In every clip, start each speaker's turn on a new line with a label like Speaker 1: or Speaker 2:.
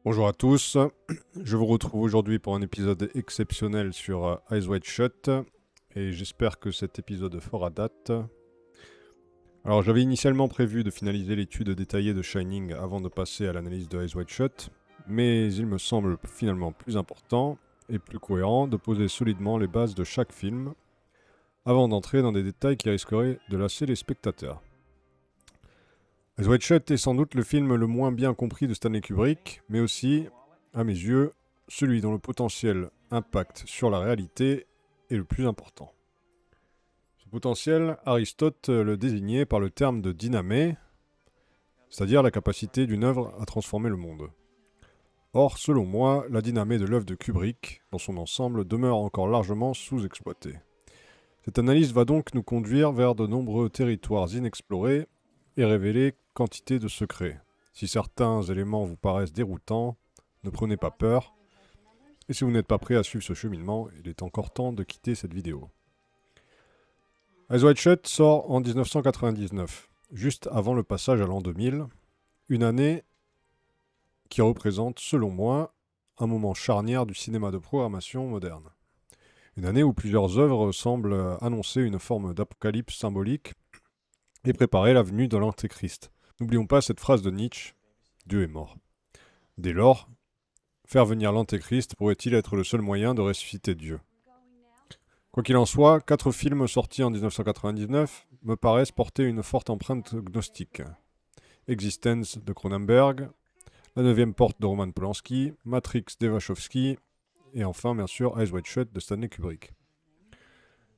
Speaker 1: Bonjour à tous, je vous retrouve aujourd'hui pour un épisode exceptionnel sur Eyes Wide Shut et j'espère que cet épisode fera date. Alors j'avais initialement prévu de finaliser l'étude détaillée de Shining avant de passer à l'analyse de Eyes Wide Shut, mais il me semble finalement plus important et plus cohérent de poser solidement les bases de chaque film avant d'entrer dans des détails qui risqueraient de lasser les spectateurs. Eyes Wide Shut est sans doute le film le moins bien compris de Stanley Kubrick, mais aussi, à mes yeux, celui dont le potentiel impact sur la réalité est le plus important. Ce potentiel, Aristote le désignait par le terme de dynamé, c'est-à-dire la capacité d'une œuvre à transformer le monde. Or, selon moi, la dynamée de l'œuvre de Kubrick, dans son ensemble, demeure encore largement sous-exploitée. Cette analyse va donc nous conduire vers de nombreux territoires inexplorés et révéler quantité de secrets. Si certains éléments vous paraissent déroutants, ne prenez pas peur. Et si vous n'êtes pas prêt à suivre ce cheminement, il est encore temps de quitter cette vidéo. Eyes Wide Shut sort en 1999, juste avant le passage à l'an 2000, une année qui représente, selon moi, un moment charnière du cinéma de programmation moderne. Une année où plusieurs œuvres semblent annoncer une forme d'apocalypse symbolique et préparer la venue de l'Antéchrist. N'oublions pas cette phrase de Nietzsche, Dieu est mort. Dès lors, faire venir l'Antéchrist pourrait-il être le seul moyen de ressusciter Dieu? Quoi qu'il en soit, 4 films sortis en 1999 me paraissent porter une forte empreinte gnostique. Existence de Cronenberg, La 9e porte de Roman Polanski, Matrix de Wachowski, et enfin, bien sûr, Eyes Wide Shut de Stanley Kubrick.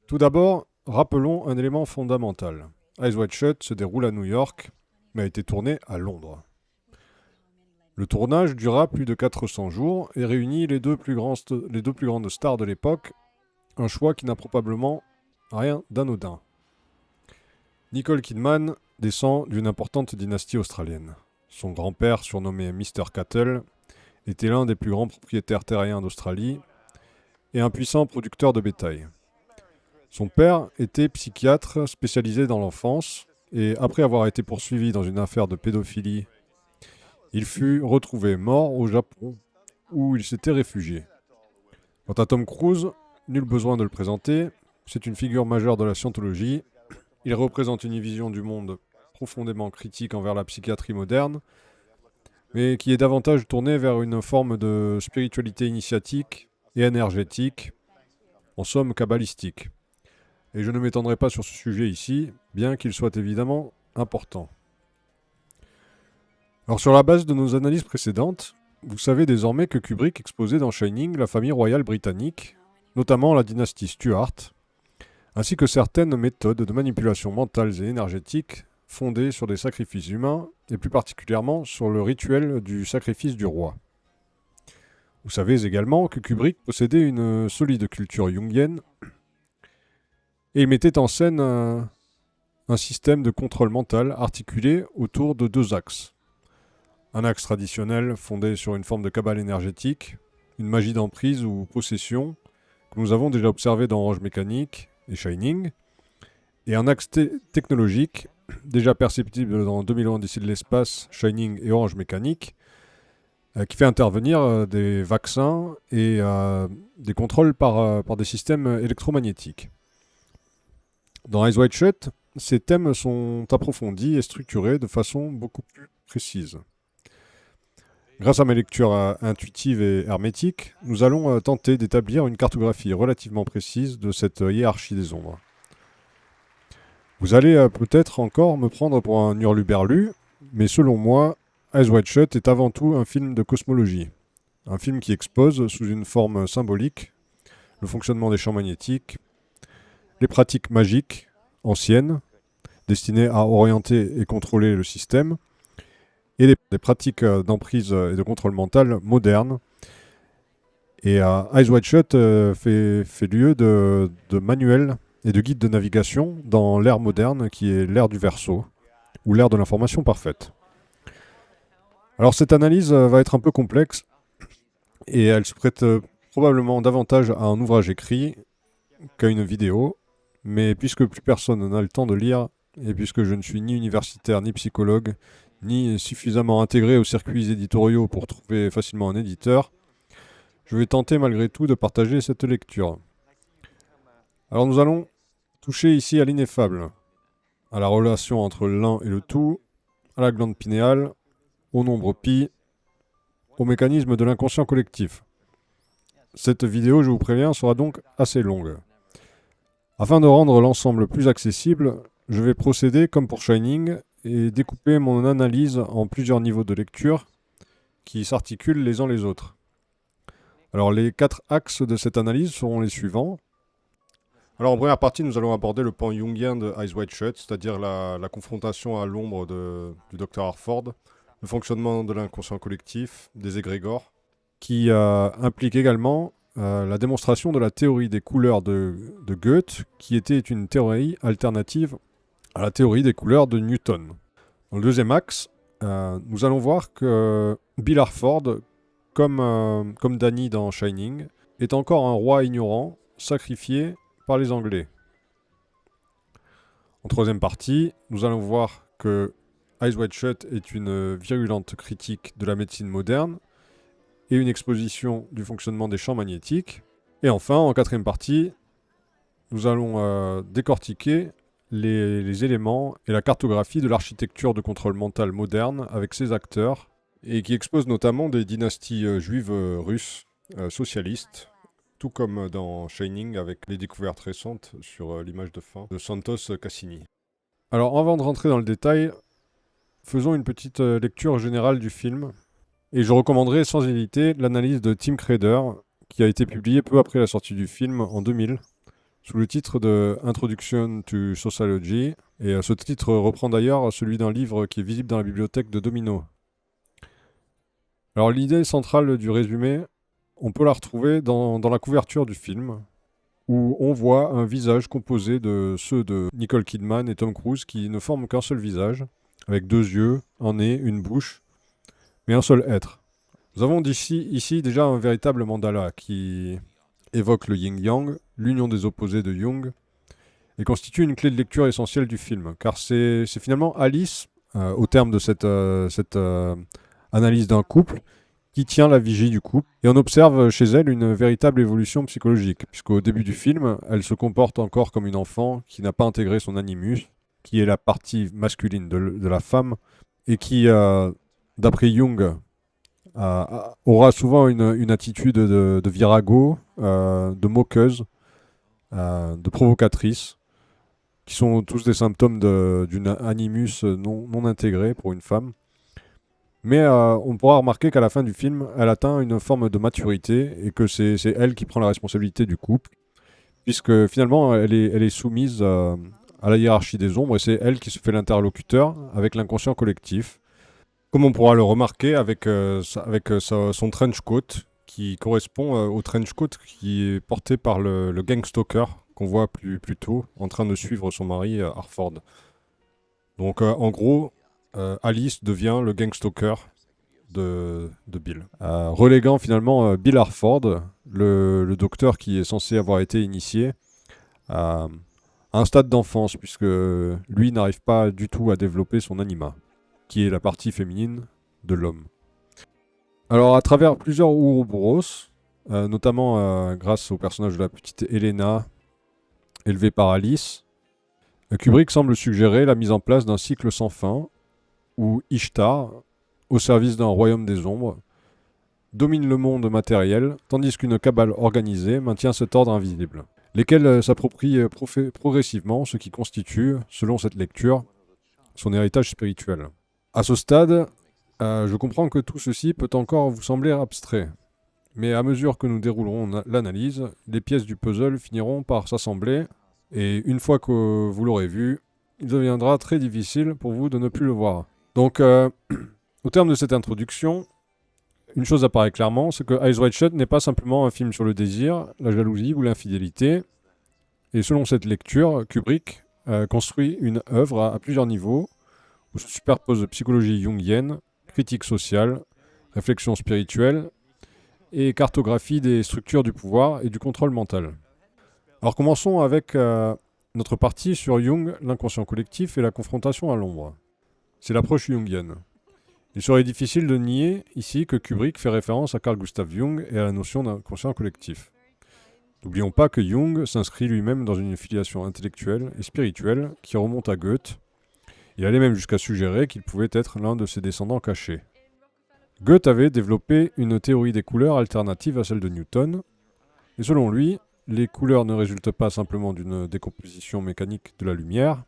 Speaker 1: Tout d'abord, rappelons un élément fondamental. Eyes Wide Shut se déroule à New York, mais a été tourné à Londres. Le tournage dura plus de 400 jours et réunit les deux plus grandes stars de l'époque, un choix qui n'a probablement rien d'anodin. Nicole Kidman descend d'une importante dynastie australienne. Son grand-père, surnommé Mr. Cattle, était l'un des plus grands propriétaires terriens d'Australie et un puissant producteur de bétail. Son père était psychiatre spécialisé dans l'enfance et après avoir été poursuivi dans une affaire de pédophilie, il fut retrouvé mort au Japon où il s'était réfugié. Quant à Tom Cruise, nul besoin de le présenter, c'est une figure majeure de la scientologie. Il représente une vision du monde profondément critique envers la psychiatrie moderne, mais qui est davantage tournée vers une forme de spiritualité initiatique et énergétique, en somme kabbalistique. Et je ne m'étendrai pas sur ce sujet ici, bien qu'il soit évidemment important. Alors sur la base de nos analyses précédentes, vous savez désormais que Kubrick exposait dans Shining la famille royale britannique, notamment la dynastie Stuart, ainsi que certaines méthodes de manipulation mentales et énergétiques fondées sur des sacrifices humains, et plus particulièrement sur le rituel du sacrifice du roi. Vous savez également que Kubrick possédait une solide culture jungienne, et il mettait en scène un système de contrôle mental articulé autour de 2 axes. Un axe traditionnel fondé sur une forme de cabale énergétique, une magie d'emprise ou possession, que nous avons déjà observé dans Orange Mécanique et Shining, et un axe technologique, déjà perceptible dans 2001 Odyssée de l'espace, Shining et Orange Mécanique, qui fait intervenir des vaccins et des contrôles par des systèmes électromagnétiques. Dans Eyes Wide Shut, ces thèmes sont approfondis et structurés de façon beaucoup plus précise. Grâce à mes lectures intuitives et hermétiques, nous allons tenter d'établir une cartographie relativement précise de cette hiérarchie des ombres. Vous allez peut-être encore me prendre pour un hurluberlu, mais selon moi, Eyes Wide Shut est avant tout un film de cosmologie. Un film qui expose, sous une forme symbolique, le fonctionnement des champs magnétiques, les pratiques magiques anciennes, destinées à orienter et contrôler le système, et des pratiques d'emprise et de contrôle mental modernes. Et Eyes Wide Shut fait lieu de manuels et de guides de navigation dans l'ère moderne qui est l'ère du Verseau, ou l'ère de l'information parfaite. Alors cette analyse va être un peu complexe, et elle se prête probablement davantage à un ouvrage écrit qu'à une vidéo, mais puisque plus personne n'a le temps de lire, et puisque je ne suis ni universitaire, ni psychologue, ni suffisamment intégré aux circuits éditoriaux pour trouver facilement un éditeur, je vais tenter malgré tout de partager cette lecture. Alors nous allons toucher ici à l'ineffable, à la relation entre l'un et le tout, à la glande pinéale, au nombre pi, au mécanisme de l'inconscient collectif. Cette vidéo, je vous préviens, sera donc assez longue. Afin de rendre l'ensemble plus accessible, je vais procéder comme pour Shining et découper mon analyse en plusieurs niveaux de lecture qui s'articulent les uns les autres. Alors les 4 axes de cette analyse seront les suivants. Alors en première partie, nous allons aborder le pan jungien de Eyes Wide Shut, c'est-à-dire la confrontation à l'ombre du Dr Harford, le fonctionnement de l'inconscient collectif, des égrégores, qui implique également la démonstration de la théorie des couleurs de Goethe, qui était une théorie alternative à la théorie des couleurs de Newton. Dans le deuxième axe, nous allons voir que Bill Harford, comme Danny dans Shining, est encore un roi ignorant, sacrifié par les Anglais. En troisième partie, nous allons voir que Eyes Wide Shut est une virulente critique de la médecine moderne et une exposition du fonctionnement des champs magnétiques. Et enfin, en quatrième partie, nous allons décortiquer les éléments et la cartographie de l'architecture de contrôle mental moderne avec ses acteurs, et qui expose notamment des dynasties juives russes socialistes, tout comme dans Shining avec les découvertes récentes sur l'image de fin de Santos Cassini. Alors avant de rentrer dans le détail, faisons une petite lecture générale du film, et je recommanderai sans hésiter l'analyse de Tim Crader, qui a été publiée peu après la sortie du film en 2000, sous le titre de Introduction to Sociology, et ce titre reprend d'ailleurs celui d'un livre qui est visible dans la bibliothèque de Domino. Alors l'idée centrale du résumé, on peut la retrouver dans la couverture du film, où on voit un visage composé de ceux de Nicole Kidman et Tom Cruise qui ne forment qu'un seul visage, avec 2 yeux, un nez, une bouche, mais un seul être. Nous avons ici déjà un véritable mandala qui évoque le yin-yang, l'union des opposés de Jung, et constitue une clé de lecture essentielle du film, car c'est finalement Alice, au terme de cette analyse d'un couple, qui tient la vigie du couple, et on observe chez elle une véritable évolution psychologique, puisqu'au début du film, elle se comporte encore comme une enfant qui n'a pas intégré son animus, qui est la partie masculine de la femme, et qui, d'après Jung, aura souvent une attitude de virago, de moqueuse, de provocatrice, qui sont tous des symptômes d'une animus non intégrée pour une femme. Mais on pourra remarquer qu'à la fin du film, elle atteint une forme de maturité et que c'est elle qui prend la responsabilité du couple, puisque finalement elle est soumise à la hiérarchie des ombres et c'est elle qui se fait l'interlocuteur avec l'inconscient collectif. Comme on pourra le remarquer avec son trench coat, qui correspond au trench coat qui est porté par le gang stalker qu'on voit plus tôt, en train de suivre son mari Harford. Donc en gros, Alice devient le gang stalker de Bill. Reléguant finalement Bill Harford, le docteur qui est censé avoir été initié, à un stade d'enfance, puisque lui n'arrive pas du tout à développer son anima, qui est la partie féminine de l'homme. Alors à travers plusieurs Ouroboros, notamment grâce au personnage de la petite Elena, élevée par Alice, Kubrick semble suggérer la mise en place d'un cycle sans fin, où Ishtar, au service d'un royaume des ombres, domine le monde matériel, tandis qu'une cabale organisée maintient cet ordre invisible, lesquels s'approprient progressivement ce qui constitue, selon cette lecture, son héritage spirituel. À ce stade, je comprends que tout ceci peut encore vous sembler abstrait, mais à mesure que nous déroulerons l'analyse, les pièces du puzzle finiront par s'assembler, et une fois que vous l'aurez vu, il deviendra très difficile pour vous de ne plus le voir. Donc, au terme de cette introduction, une chose apparaît clairement, c'est que Eyes Wide Shut n'est pas simplement un film sur le désir, la jalousie ou l'infidélité. Et selon cette lecture, Kubrick construit une œuvre à plusieurs niveaux, où se superpose psychologie jungienne, critique sociale, réflexion spirituelle et cartographie des structures du pouvoir et du contrôle mental. Alors commençons avec notre partie sur Jung, l'inconscient collectif et la confrontation à l'ombre. c'est l'approche jungienne. Il serait difficile de nier ici que Kubrick fait référence à Carl Gustav Jung et à la notion d'inconscient collectif. N'oublions pas que Jung s'inscrit lui-même dans une filiation intellectuelle et spirituelle qui remonte à Goethe. Il allait même jusqu'à suggérer qu'il pouvait être l'un de ses descendants cachés. Goethe avait développé une théorie des couleurs alternative à celle de Newton, et selon lui, les couleurs ne résultent pas simplement d'une décomposition mécanique de la lumière,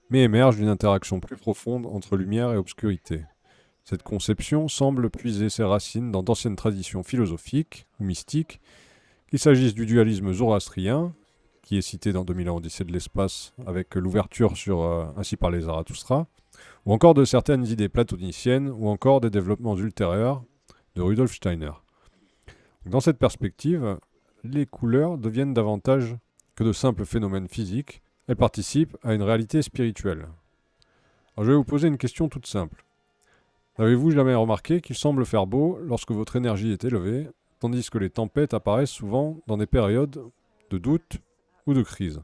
Speaker 1: mais émergent d'une interaction plus profonde entre lumière et obscurité. Cette conception semble puiser ses racines dans d'anciennes traditions philosophiques ou mystiques, qu'il s'agisse du dualisme zoroastrien, qui est cité dans 2000 ans Odyssée de l'espace avec l'ouverture sur Ainsi parlait Zarathustra, ou encore de certaines idées platoniciennes, ou encore des développements ultérieurs de Rudolf Steiner. Dans cette perspective, les couleurs deviennent davantage que de simples phénomènes physiques, elles participent à une réalité spirituelle. Alors je vais vous poser une question toute simple. Avez-vous jamais remarqué qu'il semble faire beau lorsque votre énergie est élevée, tandis que les tempêtes apparaissent souvent dans des périodes de doute ou de crise?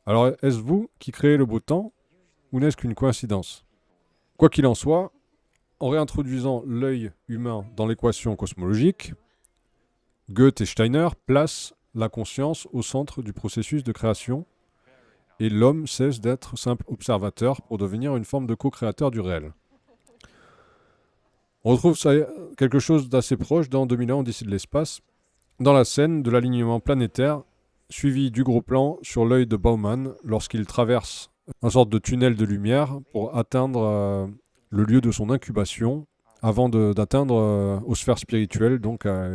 Speaker 1: Alors est-ce vous qui créez le beau temps, ou n'est-ce qu'une coïncidence? Quoi qu'il en soit, en réintroduisant l'œil humain dans l'équation cosmologique, Goethe et Steiner placent la conscience au centre du processus de création, et l'homme cesse d'être simple observateur pour devenir une forme de co-créateur du réel. On retrouve ça, quelque chose d'assez proche dans 2001 Odyssée de l'espace, dans la scène de l'alignement planétaire, suivi du gros plan sur l'œil de Bauman lorsqu'il traverse une sorte de tunnel de lumière pour atteindre le lieu de son incubation, avant d'atteindre aux sphères spirituelles, donc à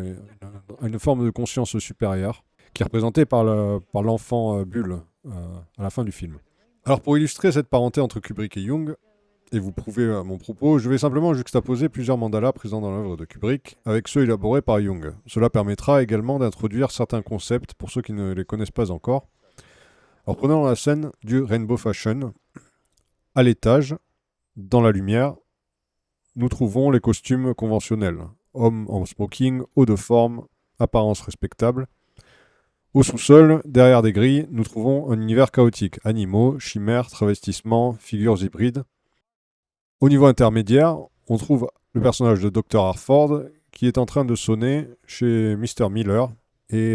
Speaker 1: une forme de conscience supérieure, qui est représentée par l'enfant Bulle à la fin du film. Alors pour illustrer cette parenté entre Kubrick et Jung, et vous prouver mon propos, je vais simplement juxtaposer plusieurs mandalas présents dans l'œuvre de Kubrick avec ceux élaborés par Jung. Cela permettra également d'introduire certains concepts pour ceux qui ne les connaissent pas encore. Alors prenons la scène du Rainbow Fashion. À l'étage, dans la lumière, nous trouvons les costumes conventionnels. Hommes en smoking, haut de forme, apparence respectable. Au sous-sol, derrière des grilles, nous trouvons un univers chaotique. Animaux, chimères, travestissements, figures hybrides. Au niveau intermédiaire, on trouve le personnage de Dr. Harford qui est en train de sonner chez Mr. Miller. Et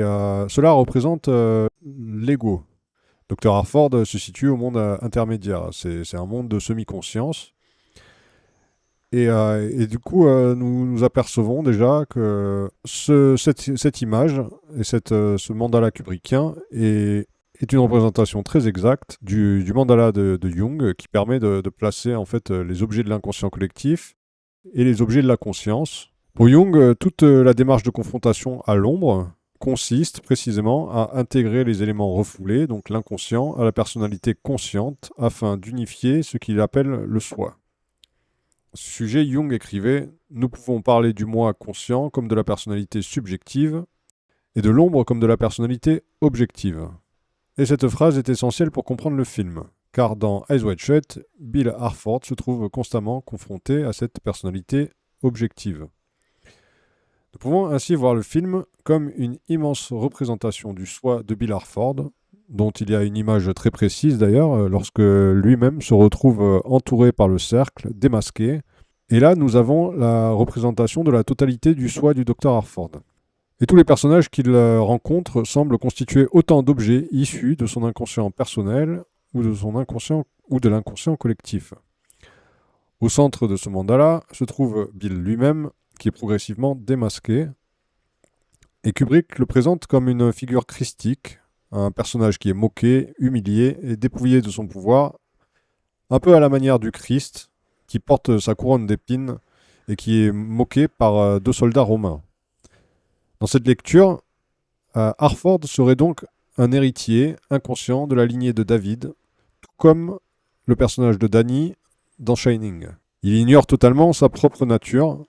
Speaker 1: cela représente l'ego. Dr. Harford se situe au monde intermédiaire. C'est un monde de semi-conscience. Et du coup, nous apercevons déjà que cette image et ce mandala kubrickien est une représentation très exacte du mandala de Jung qui permet de placer en fait les objets de l'inconscient collectif et les objets de la conscience. Pour Jung, toute la démarche de confrontation à l'ombre consiste précisément à intégrer les éléments refoulés, donc l'inconscient, à la personnalité consciente afin d'unifier ce qu'il appelle le soi. À ce sujet, Jung écrivait « Nous pouvons parler du moi conscient comme de la personnalité subjective et de l'ombre comme de la personnalité objective ». Et cette phrase est essentielle pour comprendre le film, car dans Eyes Wide Shut, Bill Harford se trouve constamment confronté à cette personnalité objective. Nous pouvons ainsi voir le film comme une immense représentation du soi de Bill Harford, dont il y a une image très précise d'ailleurs, lorsque lui-même se retrouve entouré par le cercle, démasqué. Et là, nous avons la représentation de la totalité du soi du Dr. Harford. Et tous les personnages qu'il rencontre semblent constituer autant d'objets issus de son inconscient personnel ou de l'inconscient collectif. Au centre de ce mandala se trouve Bill lui-même, qui est progressivement démasqué. Et Kubrick le présente comme une figure christique, un personnage qui est moqué, humilié et dépouillé de son pouvoir, un peu à la manière du Christ, qui porte sa couronne d'épines et qui est moqué par 2 soldats romains. Dans cette lecture, Harford serait donc un héritier inconscient de la lignée de David, tout comme le personnage de Danny dans Shining. Il ignore totalement sa propre nature,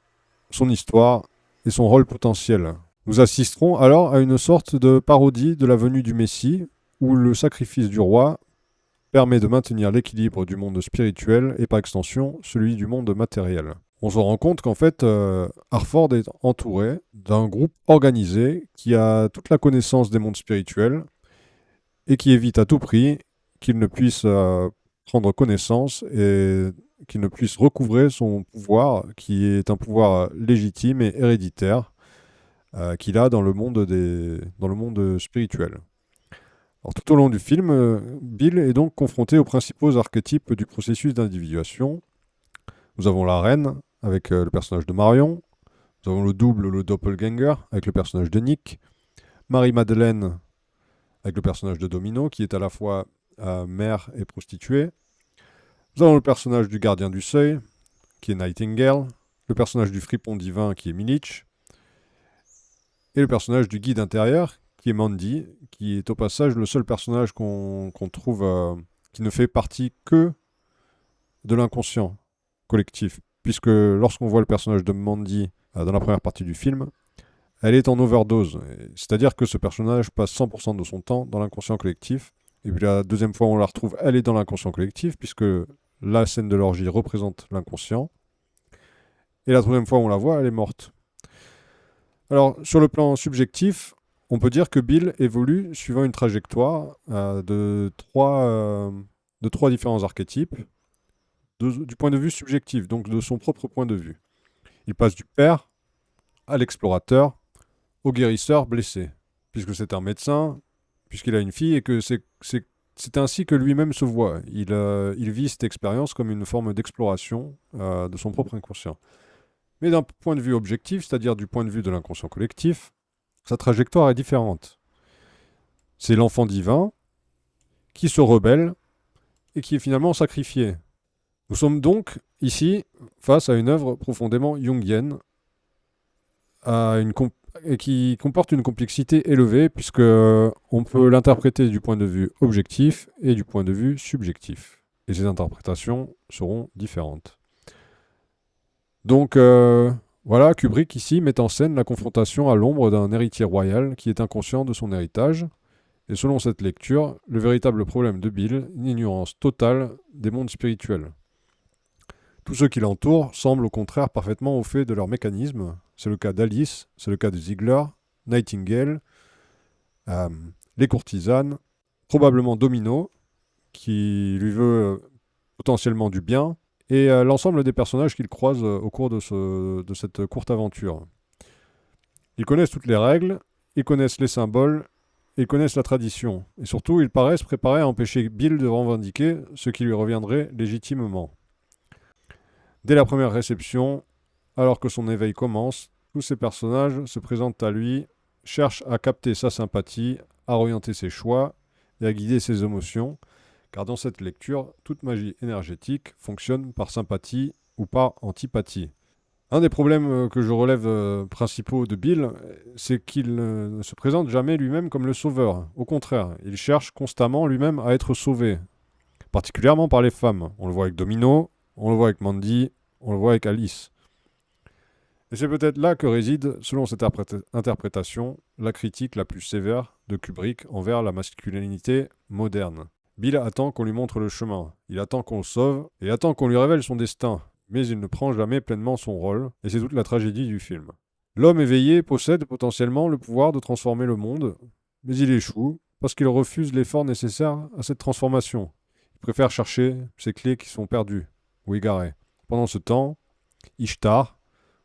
Speaker 1: son histoire et son rôle potentiel. Nous assisterons alors à une sorte de parodie de la venue du Messie, où le sacrifice du roi permet de maintenir l'équilibre du monde spirituel et par extension celui du monde matériel. On se rend compte qu'en fait, Harford est entouré d'un groupe organisé qui a toute la connaissance des mondes spirituels et qui évite à tout prix qu'il ne puisse prendre connaissance et qu'il ne puisse recouvrer son pouvoir, qui est un pouvoir légitime et héréditaire, qu'il a dans le monde spirituel. Alors, tout au long du film, Bill est donc confronté aux principaux archétypes du processus d'individuation. Nous avons la reine, avec le personnage de Marion. Nous avons le double, le doppelganger, avec le personnage de Nick. Marie-Madeleine, avec le personnage de Domino, qui est à la fois mère et prostituée. Nous avons le personnage du gardien du seuil, qui est Nightingale. Le personnage du fripon divin, qui est Milich. Et le personnage du guide intérieur, qui est Mandy, qui est au passage le seul personnage qu'on trouve qui ne fait partie que de l'inconscient collectif. Puisque lorsqu'on voit le personnage de Mandy dans la première partie du film, elle est en overdose. C'est-à-dire que ce personnage passe 100% de son temps dans l'inconscient collectif. Et puis la deuxième fois où on la retrouve, elle est dans l'inconscient collectif, puisque la scène de l'orgie représente l'inconscient. Et la troisième fois où on la voit, elle est morte. Alors, sur le plan subjectif, on peut dire que Bill évolue suivant une trajectoire de trois différents archétypes, du point de vue subjectif, donc de son propre point de vue. Il passe du père à l'explorateur, au guérisseur blessé, puisque c'est un médecin, puisqu'il a une fille, et que c'est ainsi que lui-même se voit. Il vit cette expérience comme une forme d'exploration de son propre inconscient. Mais d'un point de vue objectif, c'est-à-dire du point de vue de l'inconscient collectif, sa trajectoire est différente. C'est l'enfant divin qui se rebelle et qui est finalement sacrifié. Nous sommes donc ici face à une œuvre profondément jungienne et qui comporte une complexité élevée puisque on peut l'interpréter du point de vue objectif et du point de vue subjectif. Et ces interprétations seront différentes. Donc voilà, Kubrick ici met en scène la confrontation à l'ombre d'un héritier royal qui est inconscient de son héritage. Et selon cette lecture, le véritable problème de Bill, une ignorance totale des mondes spirituels. Tous ceux qui l'entourent semblent au contraire parfaitement au fait de leur mécanisme. C'est le cas d'Alice, c'est le cas de Ziegler, Nightingale, les courtisanes, probablement Domino, qui lui veut potentiellement du bien, et l'ensemble des personnages qu'il croise au cours de cette courte aventure. Ils connaissent toutes les règles, ils connaissent les symboles, ils connaissent la tradition. Et surtout, ils paraissent préparés à empêcher Bill de revendiquer ce qui lui reviendrait légitimement. Dès la première réception, alors que son éveil commence, tous ces personnages se présentent à lui, cherchent à capter sa sympathie, à orienter ses choix et à guider ses émotions, car dans cette lecture, toute magie énergétique fonctionne par sympathie ou par antipathie. Un des problèmes que je relève principaux de Bill, c'est qu'il ne se présente jamais lui-même comme le sauveur. Au contraire, il cherche constamment lui-même à être sauvé, particulièrement par les femmes. On le voit avec Domino, on le voit avec Mandy, on le voit avec Alice. Et c'est peut-être là que réside, selon cette interprétation, la critique la plus sévère de Kubrick envers la masculinité moderne. Bill attend qu'on lui montre le chemin, il attend qu'on le sauve, et il attend qu'on lui révèle son destin, mais il ne prend jamais pleinement son rôle, et c'est toute la tragédie du film. L'homme éveillé possède potentiellement le pouvoir de transformer le monde, mais il échoue parce qu'il refuse l'effort nécessaire à cette transformation. Il préfère chercher ces clés qui sont perdues ou égarées. Pendant ce temps, Ishtar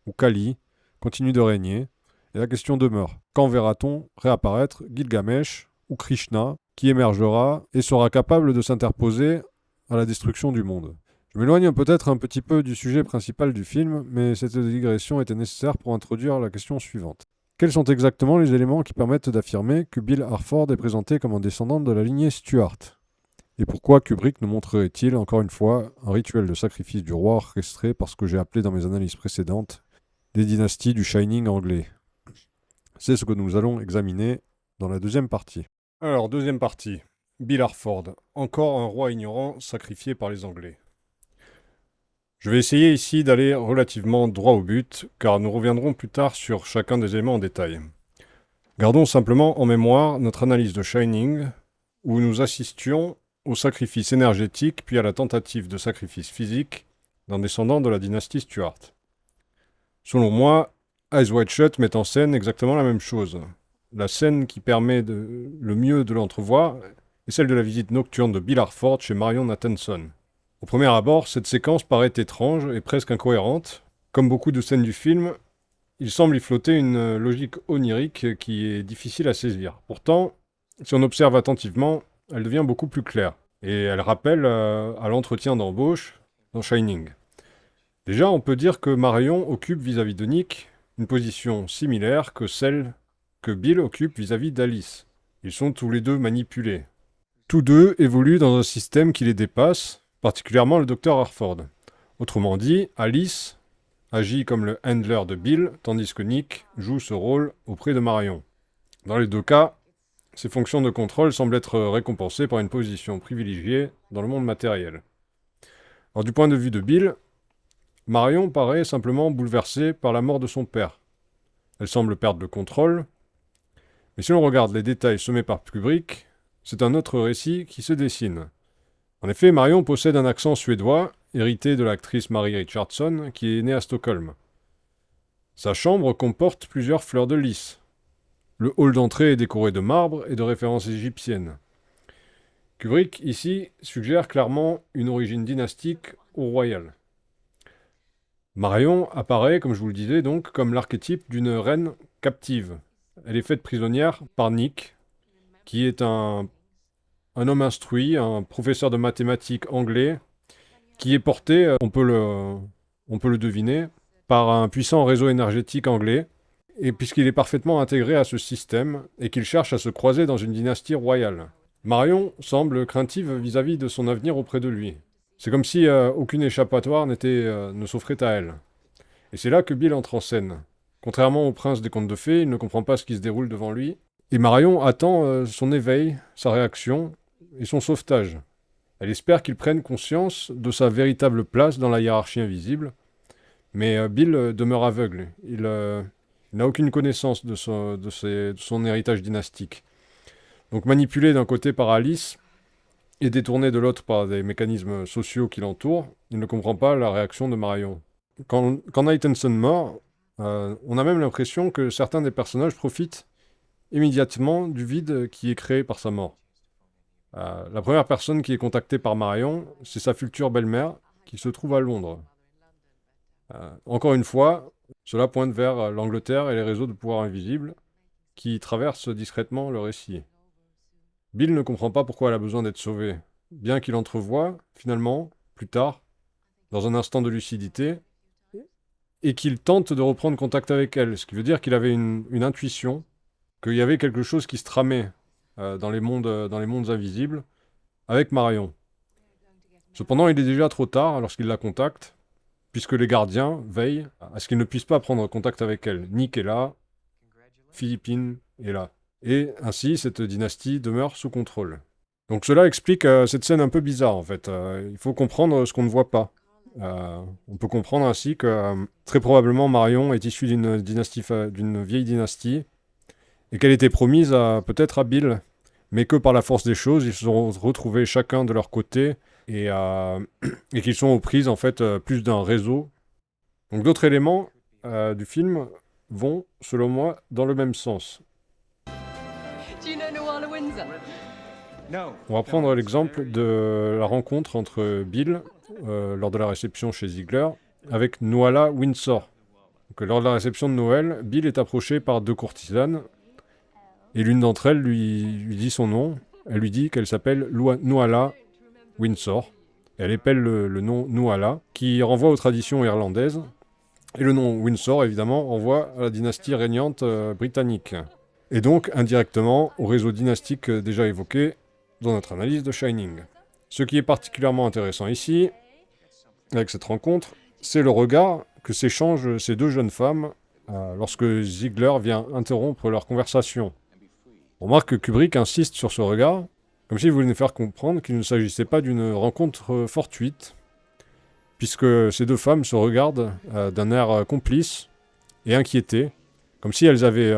Speaker 1: ou Kali continuent de régner, et la question demeure. Quand verra-t-on réapparaître Gilgamesh ou Krishna, qui émergera et sera capable de s'interposer à la destruction du monde? Je m'éloigne peut-être un petit peu du sujet principal du film, mais cette digression était nécessaire pour introduire la question suivante. Quels sont exactement les éléments qui permettent d'affirmer que Bill Harford est présenté comme un descendant de la lignée Stuart? Et pourquoi Kubrick nous montrerait-il, encore une fois, un rituel de sacrifice du roi orchestré par ce que j'ai appelé dans mes analyses précédentes des dynasties du Shining anglais? C'est ce que nous allons examiner dans la deuxième partie. Alors, deuxième partie. Bill Harford, encore un roi ignorant sacrifié par les Anglais. Je vais essayer ici d'aller relativement droit au but, car nous reviendrons plus tard sur chacun des éléments en détail. Gardons simplement en mémoire notre analyse de Shining, où nous assistions au sacrifice énergétique puis à la tentative de sacrifice physique d'un descendant de la dynastie Stuart. Selon moi, Eyes Wide Shut met en scène exactement la même chose. La scène qui permet le mieux de l'entrevoir est celle de la visite nocturne de Bill Harford chez Marion Nathanson. Au premier abord, cette séquence paraît étrange et presque incohérente. Comme beaucoup de scènes du film, il semble y flotter une logique onirique qui est difficile à saisir. Pourtant, si on observe attentivement, elle devient beaucoup plus claire. Et elle rappelle à l'entretien d'embauche dans Shining. Déjà, on peut dire que Marion occupe vis-à-vis de Nick une position similaire que celle que Bill occupe vis-à-vis d'Alice. Ils sont tous les deux manipulés. Tous deux évoluent dans un système qui les dépasse, particulièrement le docteur Harford. Autrement dit, Alice agit comme le handler de Bill, tandis que Nick joue ce rôle auprès de Marion. Dans les deux cas, ses fonctions de contrôle semblent être récompensées par une position privilégiée dans le monde matériel. Alors, du point de vue de Bill, Marion paraît simplement bouleversée par la mort de son père. Elle semble perdre le contrôle, mais si l'on regarde les détails semés par Kubrick, c'est un autre récit qui se dessine. En effet, Marion possède un accent suédois, hérité de l'actrice Mary Richardson, qui est née à Stockholm. Sa chambre comporte plusieurs fleurs de lys. Le hall d'entrée est décoré de marbre et de références égyptiennes. Kubrick, ici, suggère clairement une origine dynastique ou royale. Marion apparaît, comme je vous le disais, donc, comme l'archétype d'une reine captive. Elle est faite prisonnière par Nick, qui est un homme instruit, un professeur de mathématiques anglais, qui est porté, on peut le deviner, par un puissant réseau énergétique anglais, et puisqu'il est parfaitement intégré à ce système, et qu'il cherche à se croiser dans une dynastie royale. Marion semble craintive vis-à-vis de son avenir auprès de lui. C'est comme si aucune échappatoire ne s'offrait à elle. Et c'est là que Bill entre en scène. Contrairement au prince des contes de fées, il ne comprend pas ce qui se déroule devant lui, et Marion attend son éveil, sa réaction, et son sauvetage. Elle espère qu'il prenne conscience de sa véritable place dans la hiérarchie invisible, mais Bill demeure aveugle. Il n'a aucune connaissance de son héritage dynastique. Donc manipulé d'un côté par Alice et détourné de l'autre par des mécanismes sociaux qui l'entourent, il ne comprend pas la réaction de Marion. Quand Night Hanson meurt, on a même l'impression que certains des personnages profitent immédiatement du vide qui est créé par sa mort. La première personne qui est contactée par Marion, c'est sa future belle-mère, qui se trouve à Londres. Encore une fois, cela pointe vers l'Angleterre et les réseaux de pouvoir invisibles qui traversent discrètement le récit. Bill ne comprend pas pourquoi elle a besoin d'être sauvée, bien qu'il entrevoie, finalement, plus tard, dans un instant de lucidité, et qu'il tente de reprendre contact avec elle, ce qui veut dire qu'il avait une intuition, qu'il y avait quelque chose qui se tramait dans les mondes invisibles, avec Marion. Cependant, il est déjà trop tard lorsqu'il la contacte, puisque les gardiens veillent à ce qu'il ne puisse pas prendre contact avec elle. Nick est là, Philippine est là. Et ainsi, cette dynastie demeure sous contrôle. Donc cela explique cette scène un peu bizarre, en fait. Il faut comprendre ce qu'on ne voit pas. On peut comprendre ainsi que très probablement Marion est issue d'une vieille dynastie, et qu'elle était promise peut-être à Bill, mais que par la force des choses, ils se sont retrouvés chacun de leur côté, et qu'ils sont aux prises, en fait, plus d'un réseau. Donc d'autres éléments du film vont, selon moi, dans le même sens. On va prendre l'exemple de la rencontre entre Bill, lors de la réception chez Ziegler, avec Nuala Windsor. Donc, lors de la réception de Noël, Bill est approché par deux courtisanes, et l'une d'entre elles lui dit son nom. Elle lui dit qu'elle s'appelle Nuala Windsor. Et elle épelle le nom Nuala, qui renvoie aux traditions irlandaises. Et le nom Windsor, évidemment, renvoie à la dynastie régnante britannique. Et donc, indirectement, au réseau dynastique déjà évoqué dans notre analyse de Shining. Ce qui est particulièrement intéressant ici, avec cette rencontre, c'est le regard que s'échangent ces deux jeunes femmes lorsque Ziegler vient interrompre leur conversation. On remarque que Kubrick insiste sur ce regard, comme s'il voulait nous faire comprendre qu'il ne s'agissait pas d'une rencontre fortuite, puisque ces deux femmes se regardent d'un air complice et inquiété, comme si elles avaient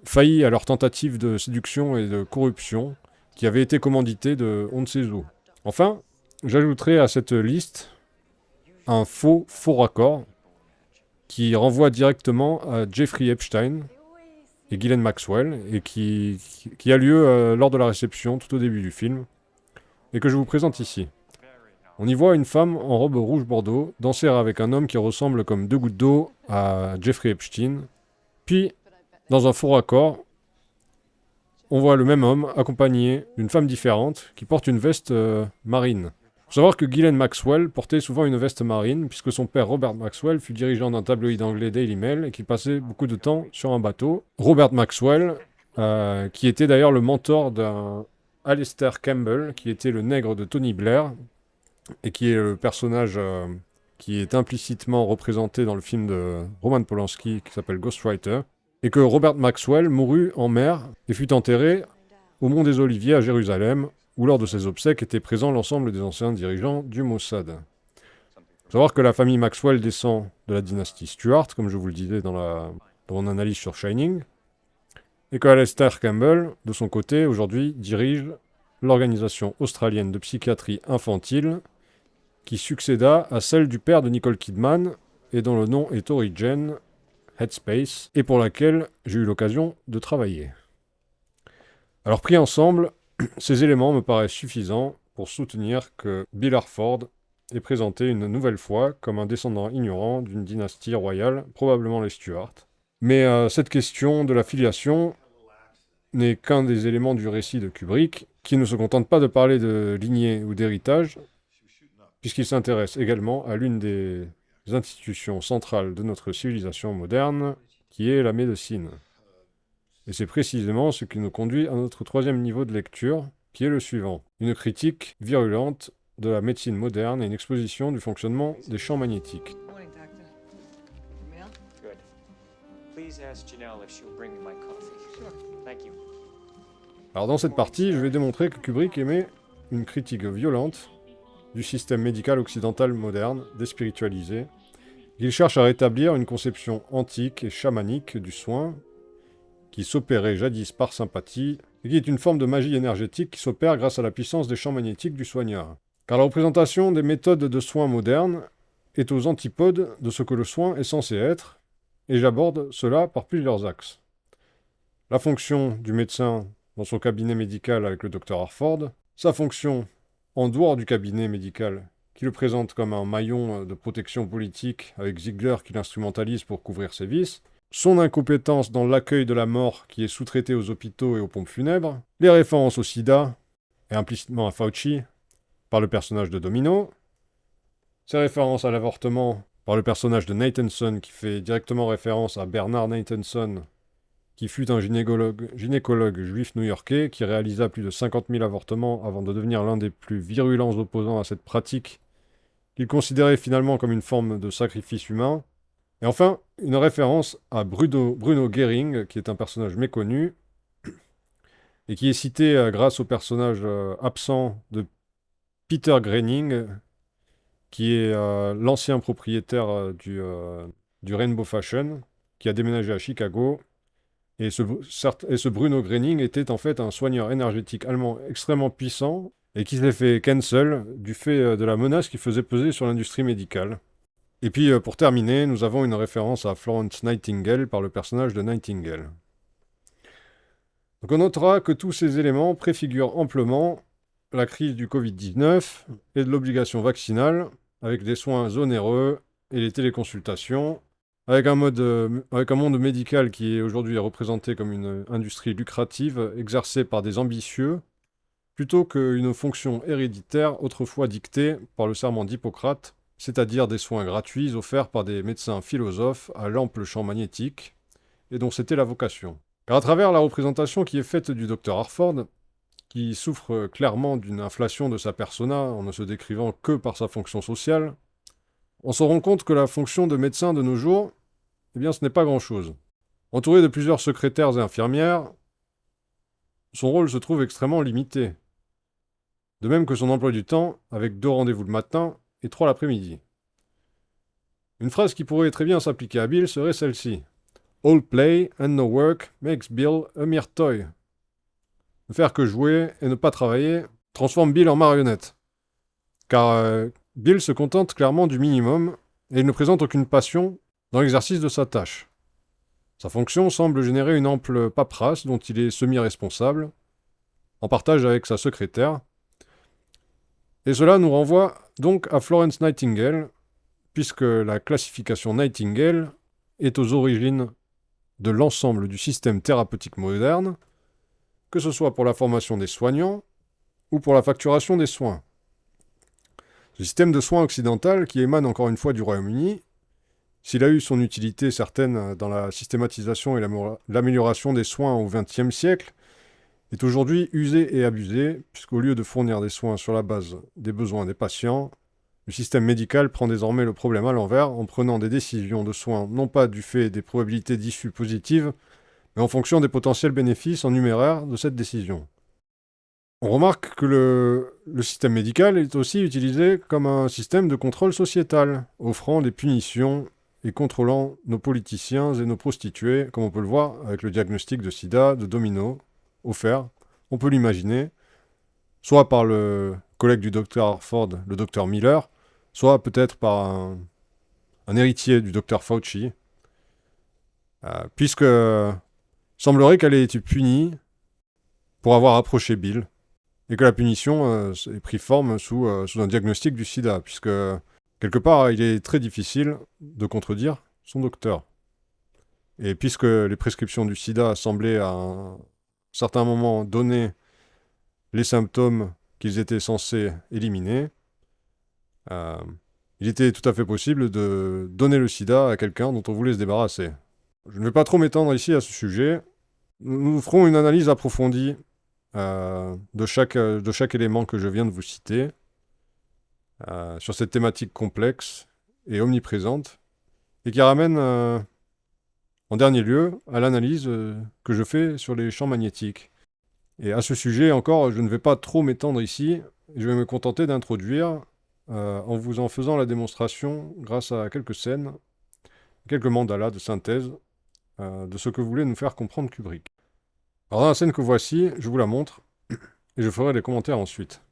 Speaker 1: failli à leur tentative de séduction et de corruption, qui avait été commanditée de on ne sait où. Enfin, j'ajouterai à cette liste un faux raccord qui renvoie directement à Jeffrey Epstein et Ghislaine Maxwell, et qui a lieu lors de la réception tout au début du film, et que je vous présente ici. On y voit une femme en robe rouge bordeaux danser avec un homme qui ressemble comme deux gouttes d'eau à Jeffrey Epstein. Puis, dans un faux raccord, on voit le même homme accompagné d'une femme différente qui porte une veste marine. Il faut savoir que Ghislaine Maxwell portait souvent une veste marine puisque son père Robert Maxwell fut dirigeant d'un tabloïd anglais Daily Mail et qu'il passait beaucoup de temps sur un bateau. Robert Maxwell, qui était d'ailleurs le mentor d'un Alistair Campbell, qui était le nègre de Tony Blair et qui est le personnage qui est implicitement représenté dans le film de Roman Polanski qui s'appelle Ghostwriter, et que Robert Maxwell mourut en mer et fut enterré au Mont des Oliviers à Jérusalem, où lors de ses obsèques étaient présents l'ensemble des anciens dirigeants du Mossad. Il faut savoir que la famille Maxwell descend de la dynastie Stuart, comme je vous le disais dans mon analyse sur Shining, et que Alistair Campbell, de son côté, aujourd'hui dirige l'organisation australienne de psychiatrie infantile, qui succéda à celle du père de Nicole Kidman, et dont le nom est Origin, Headspace, et pour laquelle j'ai eu l'occasion de travailler. Alors pris ensemble, ces éléments me paraissent suffisants pour soutenir que Bill Harford est présenté une nouvelle fois comme un descendant ignorant d'une dynastie royale, probablement les Stuart. Mais cette question de la filiation n'est qu'un des éléments du récit de Kubrick, qui ne se contente pas de parler de lignée ou d'héritage, puisqu'il s'intéresse également à l'une des institutions centrales de notre civilisation moderne, qui est la médecine. Et c'est précisément ce qui nous conduit à notre troisième niveau de lecture, qui est le suivant. Une critique virulente de la médecine moderne et une exposition du fonctionnement des champs magnétiques. Alors dans cette partie, je vais démontrer que Kubrick émet une critique violente du système médical occidental moderne, déspiritualisé. Il cherche à rétablir une conception antique et chamanique du soin, qui s'opérait jadis par sympathie, et qui est une forme de magie énergétique qui s'opère grâce à la puissance des champs magnétiques du soigneur. Car la représentation des méthodes de soins modernes est aux antipodes de ce que le soin est censé être, et j'aborde cela par plusieurs axes. La fonction du médecin dans son cabinet médical avec le docteur Harford, sa fonction en dehors du cabinet médical, qui le présente comme un maillon de protection politique avec Ziegler qui l'instrumentalise pour couvrir ses vices, son incompétence dans l'accueil de la mort qui est sous-traité aux hôpitaux et aux pompes funèbres, les références au sida, et implicitement à Fauci, par le personnage de Domino, ses références à l'avortement par le personnage de Nathanson qui fait directement référence à Bernard Nathanson, qui fut un gynécologue juif new-yorkais qui réalisa plus de 50 000 avortements avant de devenir l'un des plus virulents opposants à cette pratique, qu'il considérait finalement comme une forme de sacrifice humain. Et enfin, une référence à Bruno Gehring, qui est un personnage méconnu, et qui est cité grâce au personnage absent de Peter Groening, qui est l'ancien propriétaire du Rainbow Fashion, qui a déménagé à Chicago. Et ce Bruno Groening était en fait un soigneur énergétique allemand extrêmement puissant et qui s'est fait cancel du fait de la menace qu'il faisait peser sur l'industrie médicale. Et puis pour terminer, nous avons une référence à Florence Nightingale par le personnage de Nightingale. Donc on notera que tous ces éléments préfigurent amplement la crise du Covid-19 et de l'obligation vaccinale, avec des soins onéreux et les téléconsultations, avec un monde médical qui est aujourd'hui représenté comme une industrie lucrative exercée par des ambitieux, plutôt qu'une fonction héréditaire autrefois dictée par le serment d'Hippocrate, c'est-à-dire des soins gratuits offerts par des médecins philosophes à l'ample champ magnétique, et dont c'était la vocation. Car à travers la représentation qui est faite du docteur Harford, qui souffre clairement d'une inflation de sa persona en ne se décrivant que par sa fonction sociale, on se rend compte que la fonction de médecin de nos jours, eh bien ce n'est pas grand-chose. Entouré de plusieurs secrétaires et infirmières, son rôle se trouve extrêmement limité. De même que son emploi du temps, avec 2 rendez-vous le matin et 3 l'après-midi. Une phrase qui pourrait très bien s'appliquer à Bill serait celle-ci. All play and no work makes Bill a mere toy. Ne faire que jouer et ne pas travailler transforme Bill en marionnette. Car Bill se contente clairement du minimum et il ne présente aucune passion dans l'exercice de sa tâche. Sa fonction semble générer une ample paperasse dont il est semi-responsable, en partage avec sa secrétaire, et cela nous renvoie donc à Florence Nightingale, puisque la classification Nightingale est aux origines de l'ensemble du système thérapeutique moderne, que ce soit pour la formation des soignants ou pour la facturation des soins. Le système de soins occidental, qui émane encore une fois du Royaume-Uni, s'il a eu son utilité certaine dans la systématisation et l'amélioration des soins au XXe siècle, est aujourd'hui usé et abusé, puisqu'au lieu de fournir des soins sur la base des besoins des patients, le système médical prend désormais le problème à l'envers en prenant des décisions de soins non pas du fait des probabilités d'issue positives, mais en fonction des potentiels bénéfices en numéraire de cette décision. On remarque que le système médical est aussi utilisé comme un système de contrôle sociétal, offrant des punitions et contrôlant nos politiciens et nos prostituées, comme on peut le voir avec le diagnostic de sida de Domino, offert, on peut l'imaginer, soit par le collègue du docteur Harford, le docteur Miller, soit peut-être par un héritier du docteur Fauci, puisque semblerait qu'elle ait été punie pour avoir approché Bill, et que la punition ait pris forme sous un diagnostic du sida, puisque quelque part, il est très difficile de contredire son docteur. Et puisque les prescriptions du sida semblaient à un certain moment donner les symptômes qu'ils étaient censés éliminer, il était tout à fait possible de donner le sida à quelqu'un dont on voulait se débarrasser. Je ne vais pas trop m'étendre ici à ce sujet. Nous ferons une analyse approfondie de chaque élément que je viens de vous citer sur cette thématique complexe et omniprésente et qui ramène en dernier lieu à l'analyse que je fais sur les champs magnétiques. Et à ce sujet encore, je ne vais pas trop m'étendre ici, je vais me contenter d'introduire en vous en faisant la démonstration grâce à quelques scènes, quelques mandalas de synthèse de ce que voulait nous faire comprendre Kubrick. Alors dans la scène que voici, je vous la montre, et je ferai les commentaires ensuite.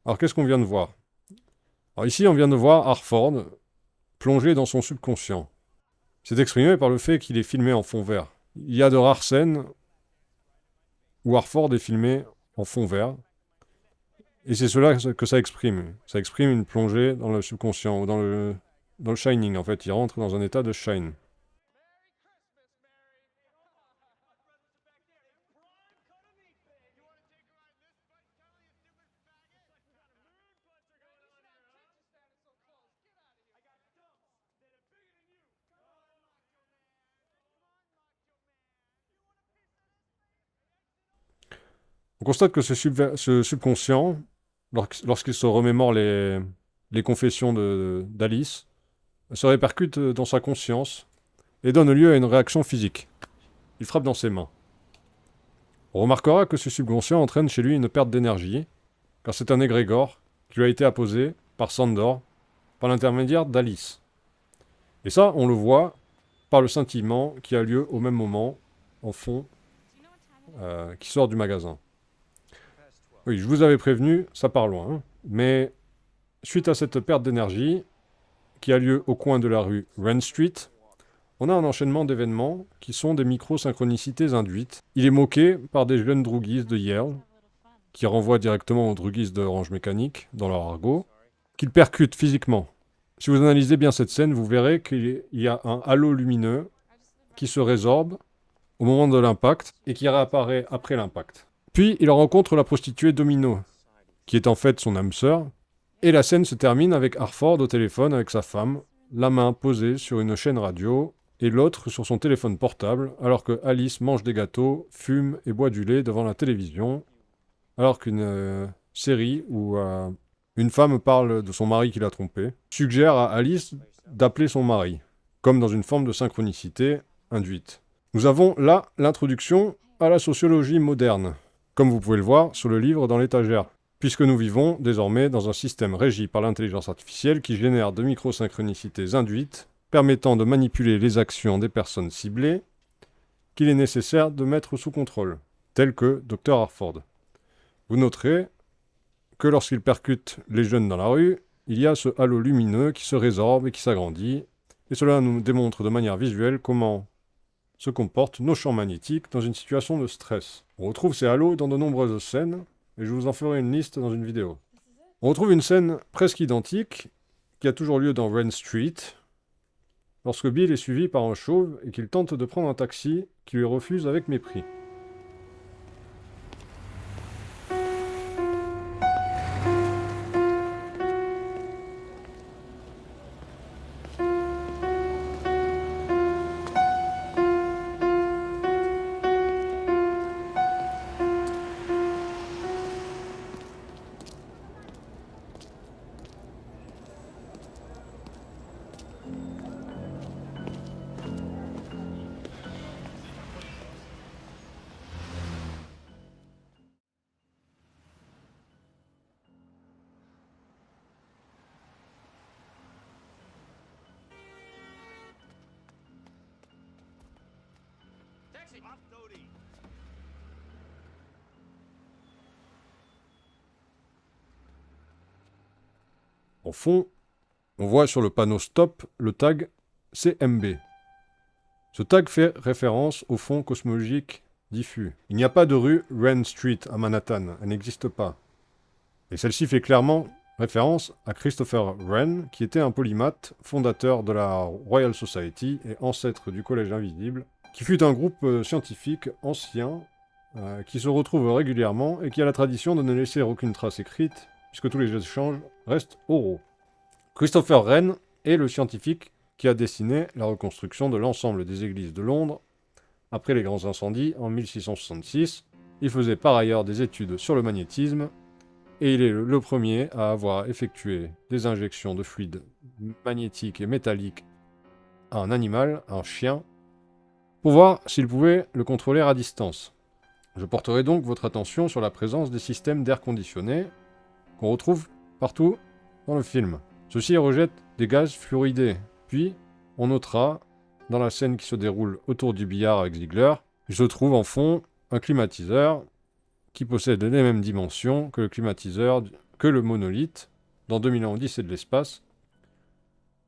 Speaker 1: Alors qu'est-ce qu'on vient de voir? Alors ici, on vient de voir Harford plongé dans son subconscient. C'est exprimé par le fait qu'il est filmé en fond vert. Il y a de rares scènes où Harford est filmé en fond vert, et c'est cela que ça exprime. Ça exprime une plongée dans le subconscient, ou dans le shining en fait. Il rentre dans un état de shine. On constate que ce subconscient, lorsqu'il se remémore les confessions d'Alice, se répercute dans sa conscience et donne lieu à une réaction physique. Il frappe dans ses mains. On remarquera que ce subconscient entraîne chez lui une perte d'énergie, car c'est un égrégore qui lui a été apposé par Sandor, par l'intermédiaire d'Alice. Et ça, on le voit par le scintillement qui a lieu au même moment, en fond, qui sort du magasin. Oui, je vous avais prévenu, ça part loin. Hein. Mais suite à cette perte d'énergie, qui a lieu au coin de la rue Wren Street, on a un enchaînement d'événements qui sont des micro-synchronicités induites. Il est moqué par des jeunes droguistes de Yale, qui renvoient directement aux droguistes de Orange Mécanique, dans leur argot, qu'ils percutent physiquement. Si vous analysez bien cette scène, vous verrez qu'il y a un halo lumineux qui se résorbe au moment de l'impact et qui réapparaît après l'impact. Puis il rencontre la prostituée Domino, qui est en fait son âme sœur, et la scène se termine avec Harford au téléphone avec sa femme, la main posée sur une chaîne radio et l'autre sur son téléphone portable, alors que Alice mange des gâteaux, fume et boit du lait devant la télévision, alors qu'une série où une femme parle de son mari qui l'a trompée, suggère à Alice d'appeler son mari, comme dans une forme de synchronicité induite. Nous avons là l'introduction à la sociologie moderne, comme vous pouvez le voir sur le livre dans l'étagère, puisque nous vivons désormais dans un système régi par l'intelligence artificielle qui génère de microsynchronicités induites permettant de manipuler les actions des personnes ciblées qu'il est nécessaire de mettre sous contrôle, tels que Dr Harford. Vous noterez que lorsqu'il percute les jeunes dans la rue, il y a ce halo lumineux qui se résorbe et qui s'agrandit, et cela nous démontre de manière visuelle comment se comportent nos champs magnétiques dans une situation de stress. On retrouve ces halos dans de nombreuses scènes, et je vous en ferai une liste dans une vidéo. On retrouve une scène presque identique, qui a toujours lieu dans Wren Street, lorsque Bill est suivi par un chauve et qu'il tente de prendre un taxi qui lui refuse avec mépris. Au fond, on voit sur le panneau Stop le tag CMB. Ce tag fait référence au fond cosmologique diffus. Il n'y a pas de rue Wren Street à Manhattan, elle n'existe pas. Et celle-ci fait clairement référence à Christopher Wren, qui était un polymathe, fondateur de la Royal Society et ancêtre du Collège Invisible, qui fut un groupe scientifique ancien qui se retrouve régulièrement et qui a la tradition de ne laisser aucune trace écrite, puisque tous les échanges restent oraux. Christopher Wren est le scientifique qui a dessiné la reconstruction de l'ensemble des églises de Londres après les grands incendies en 1666. Il faisait par ailleurs des études sur le magnétisme, et il est le premier à avoir effectué des injections de fluide magnétique et métallique à un animal, un chien, pour voir s'il pouvait le contrôler à distance. Je porterai donc votre attention sur la présence des systèmes d'air conditionné qu'on retrouve partout dans le film. Ceux-ci rejettent des gaz fluoridés. Puis, on notera, dans la scène qui se déroule autour du billard avec Ziegler, il se trouve en fond un climatiseur qui possède les mêmes dimensions que le climatiseur, que le monolithe, dans 2001 Odyssée de l'espace,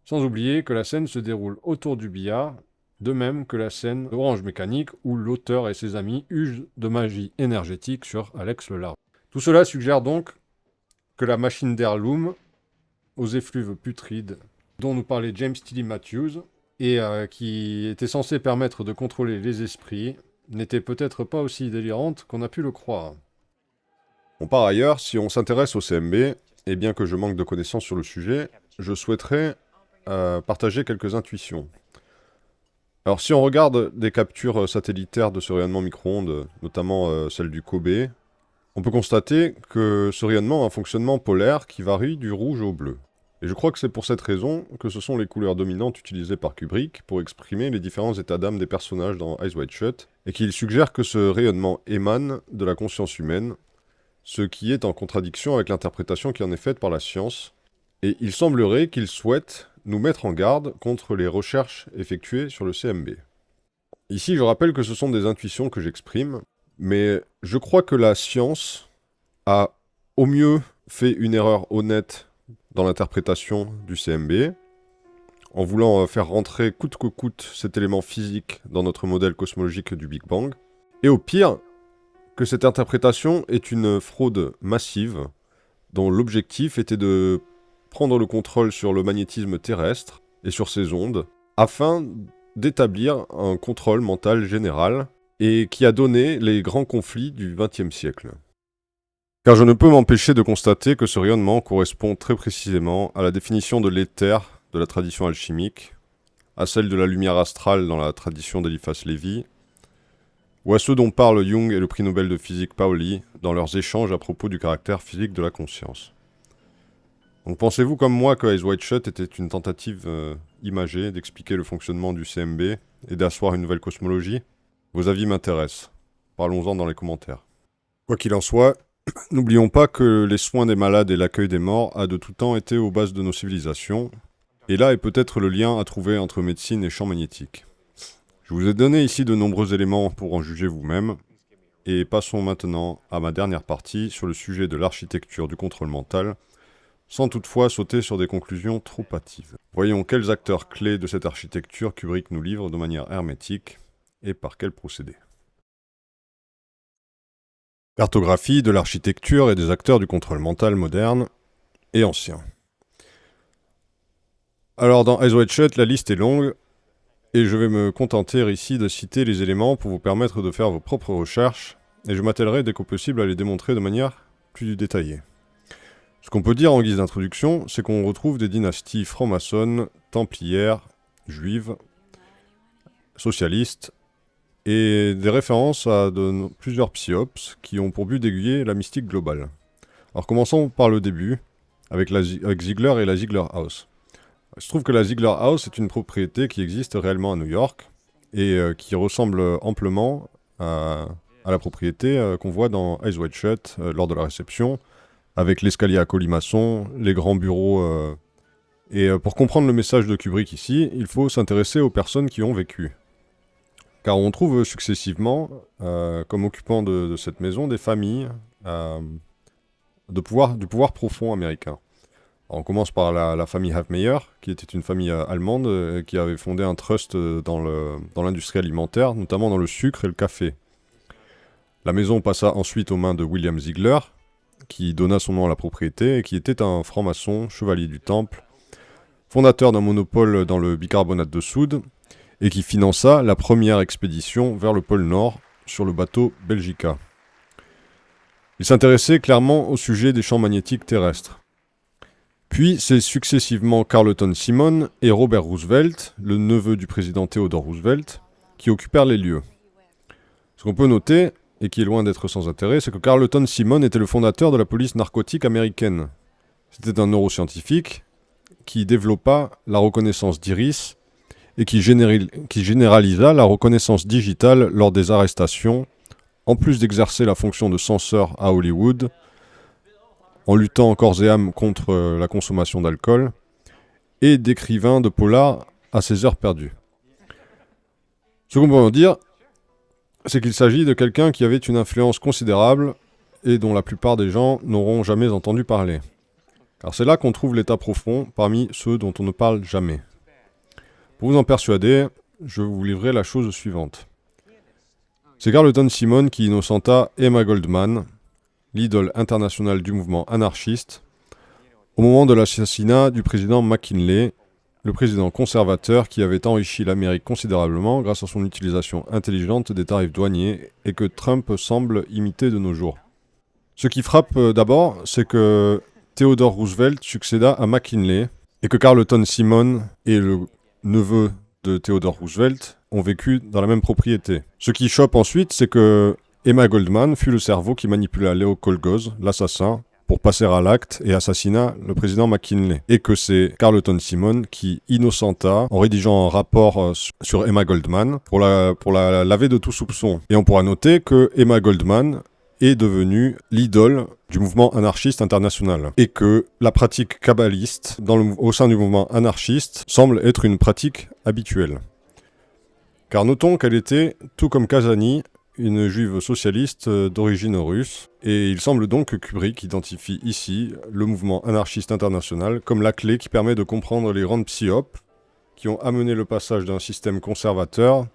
Speaker 1: sans oublier que la scène se déroule autour du billard, de même que la scène d'Orange Mécanique où l'auteur et ses amis usent de magie énergétique sur Alex le Larve. Tout cela suggère donc que la machine d'air Loom, aux effluves putrides, dont nous parlait James Tilly Matthews, et qui était censée permettre de contrôler les esprits, n'était peut-être pas aussi délirante qu'on a pu le croire.
Speaker 2: Bon, par ailleurs, si on s'intéresse au CMB, et bien que je manque de connaissances sur le sujet, je souhaiterais partager quelques intuitions. Alors si on regarde des captures satellitaires de ce rayonnement micro-ondes, notamment celle du Kobe, on peut constater que ce rayonnement a un fonctionnement polaire qui varie du rouge au bleu. Et je crois que c'est pour cette raison que ce sont les couleurs dominantes utilisées par Kubrick pour exprimer les différents états d'âme des personnages dans Eyes Wide Shut, et qu'il suggère que ce rayonnement émane de la conscience humaine, ce qui est en contradiction avec l'interprétation qui en est faite par la science, et il semblerait qu'il souhaite nous mettre en garde contre les recherches effectuées sur le CMB. Ici, je rappelle que ce sont des intuitions que j'exprime, mais je crois que la science a au mieux fait une erreur honnête dans l'interprétation du CMB, en voulant faire rentrer coûte que coûte cet élément physique dans notre modèle cosmologique du Big Bang, et au pire, que cette interprétation est une fraude massive, dont l'objectif était de prendre le contrôle sur le magnétisme terrestre et sur ses ondes, afin d'établir un contrôle mental général, et qui a donné les grands conflits du XXe siècle. Car je ne peux m'empêcher de constater que ce rayonnement correspond très précisément à la définition de l'éther de la tradition alchimique, à celle de la lumière astrale dans la tradition d'Eliphas Lévi, ou à ceux dont parlent Jung et le prix Nobel de physique Pauli dans leurs échanges à propos du caractère physique de la conscience. Donc pensez-vous comme moi que Eyes Wide Shut était une tentative imagée d'expliquer le fonctionnement du CMB et d'asseoir une nouvelle cosmologie ? Vos avis m'intéressent. Parlons-en dans les commentaires.
Speaker 1: Quoi qu'il en soit,
Speaker 2: N'oublions pas que les soins des malades et l'accueil des morts a de tout temps été aux bases de nos civilisations, et là est peut-être le lien à trouver entre médecine et champ magnétique. Je vous ai donné ici de nombreux éléments pour en juger vous-même, et passons maintenant à ma dernière partie sur le sujet de l'architecture du contrôle mental, sans toutefois sauter sur des conclusions trop hâtives. Voyons quels acteurs clés de cette architecture Kubrick nous livre de manière hermétique, et par quel procédé. Cartographie de l'architecture et des acteurs du contrôle mental moderne et ancien. Alors dans Eyes Wide Shut, la liste est longue, et je vais me contenter ici de citer les éléments pour vous permettre de faire vos propres recherches, et je m'attellerai dès que possible à les démontrer de manière plus détaillée. Ce qu'on peut dire en guise d'introduction, c'est qu'on retrouve des dynasties franc-maçonnes, templières, juives, socialistes, et des références à plusieurs psyops qui ont pour but d'aiguiller la mystique globale. Alors commençons par le début, avec Ziegler et la Ziegler House. Il se trouve que la Ziegler House est une propriété qui existe réellement à New York, et qui ressemble amplement à la propriété qu'on voit dans Eyes Wide Shut lors de la réception, avec l'escalier à colimaçon, les grands bureaux. Et pour comprendre le message de Kubrick ici, il faut s'intéresser aux personnes qui ont vécu. Car on trouve successivement, comme occupants de cette maison, des familles du pouvoir profond américain. Alors on commence par la famille Hafmeyer, qui était une famille allemande qui avait fondé un trust dans l'industrie alimentaire, notamment dans le sucre et le café. La maison passa ensuite aux mains de William Ziegler, qui donna son nom à la propriété et qui était un franc-maçon, chevalier du Temple, fondateur d'un monopole dans le bicarbonate de soude, et qui finança la première expédition vers le pôle Nord sur le bateau Belgica. Il s'intéressait clairement au sujet des champs magnétiques terrestres. Puis c'est successivement Carleton Simon et Robert Roosevelt, le neveu du président Theodore Roosevelt, qui occupèrent les lieux. Ce qu'on peut noter, et qui est loin d'être sans intérêt, c'est que Carleton Simon était le fondateur de la police narcotique américaine. C'était un neuroscientifique qui développa la reconnaissance d'iris et qui généralisa la reconnaissance digitale lors des arrestations, en plus d'exercer la fonction de censeur à Hollywood, en luttant corps et âme contre la consommation d'alcool, et d'écrivain de polar à ses heures perdues. Ce qu'on peut en dire, c'est qu'il s'agit de quelqu'un qui avait une influence considérable et dont la plupart des gens n'auront jamais entendu parler. Car c'est là qu'on trouve l'état profond parmi ceux dont on ne parle jamais. Pour vous en persuader, je vais vous livrer la chose suivante. C'est Carleton Simon qui innocenta Emma Goldman, l'idole internationale du mouvement anarchiste, au moment de l'assassinat du président McKinley, le président conservateur qui avait enrichi l'Amérique considérablement grâce à son utilisation intelligente des tarifs douaniers et que Trump semble imiter de nos jours. Ce qui frappe d'abord, c'est que Theodore Roosevelt succéda à McKinley et que Carleton Simon et le neveu de Theodore Roosevelt ont vécu dans la même propriété. Ce qui chope ensuite, c'est que Emma Goldman fut le cerveau qui manipula Leo Kolgoz, l'assassin, pour passer à l'acte et assassina le président McKinley. Et que c'est Carleton Simon qui innocenta en rédigeant un rapport sur Emma Goldman pour la laver de tout soupçon. Et on pourra noter que Emma Goldman est devenue l'idole du mouvement anarchiste international. Et que la pratique kabbaliste au sein du mouvement anarchiste semble être une pratique habituelle. Car notons qu'elle était, tout comme Kazani, une juive socialiste d'origine russe, et il semble donc que Kubrick identifie ici le mouvement anarchiste international comme la clé qui permet de comprendre les grandes psyopes qui ont amené le passage d'un système conservateur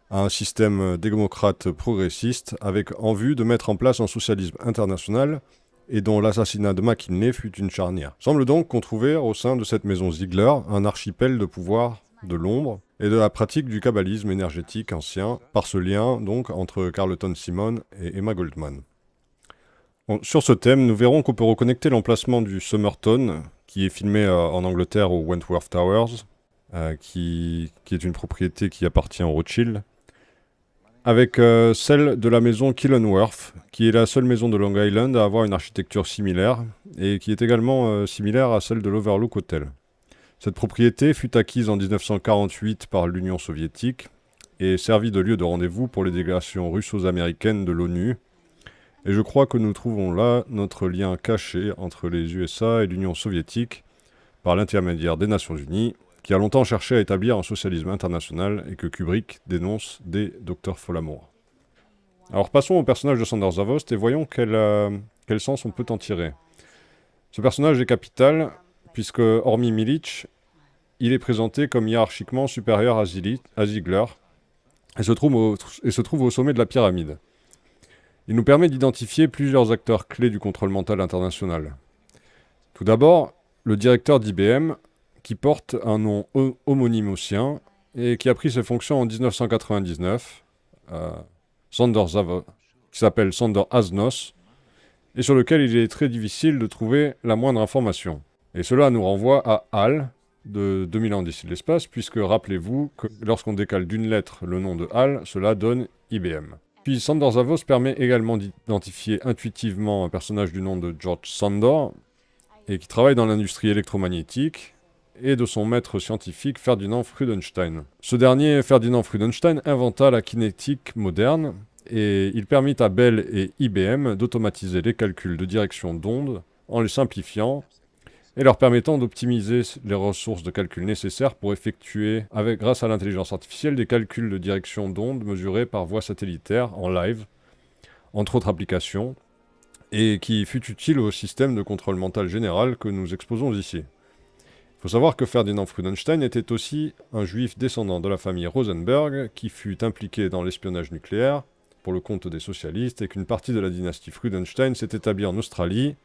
Speaker 2: à un système démocrate progressiste avec en vue de mettre en place un socialisme international et dont l'assassinat de McKinley fut une charnière. Il semble donc qu'on trouvait au sein de cette maison Ziegler un archipel de pouvoir de l'ombre et de la pratique du kabbalisme énergétique ancien, par ce lien donc entre Carleton Simon et Emma Goldman. Bon, sur ce thème, nous verrons qu'on peut reconnecter l'emplacement du Somerton, qui est filmé en Angleterre au Wentworth Towers, qui est une propriété qui appartient aux Rothschild, avec celle de la maison Killenworth, qui est la seule maison de Long Island à avoir une architecture similaire, et qui est également similaire à celle de l'Overlook Hotel. Cette propriété fut acquise en 1948 par l'Union soviétique et servit de lieu de rendez-vous pour les délégations russo-américaines de l'ONU
Speaker 1: Et je crois que nous trouvons là notre lien caché entre les USA et l'Union soviétique par l'intermédiaire des Nations Unies, qui a longtemps cherché à établir un socialisme international et que Kubrick dénonce dès Dr. Folamour. Alors passons au personnage de Sander Zavost et voyons quel sens on peut en tirer. Ce personnage est capital, puisque, hormis Milic, il est présenté comme hiérarchiquement supérieur à Ziegler, et se trouve au sommet de la pyramide. Il nous permet d'identifier plusieurs acteurs clés du contrôle mental international. Tout d'abord, le directeur d'IBM, qui porte un nom homonyme au sien, et qui a pris ses fonctions en 1999, Sander Zavost, qui s'appelle Sander Asnos, et sur lequel il est très difficile de trouver la moindre information. Et cela nous renvoie à HAL, de 2000 ans d'ici de l'espace, puisque rappelez-vous que lorsqu'on décale d'une lettre le nom de HAL, cela donne IBM. Puis Sander Zavost permet également d'identifier intuitivement un personnage du nom de George Sander, et qui travaille dans l'industrie électromagnétique, et de son maître scientifique Ferdinand Freudenstein. Ce dernier, Ferdinand Freudenstein, inventa la kinétique moderne, et il permit à Bell et IBM d'automatiser les calculs de direction d'onde en les simplifiant et leur permettant d'optimiser les ressources de calcul nécessaires pour effectuer, grâce à l'intelligence artificielle, des calculs de direction d'onde mesurés par voie satellitaire en live, entre autres applications, et qui fut utile au système de contrôle mental général que nous exposons ici. Il faut savoir que Ferdinand Freudenstein était aussi un juif descendant de la famille Rosenberg qui fut impliqué dans l'espionnage nucléaire pour le compte des socialistes et qu'une partie de la dynastie Freudenstein s'est établie en Australie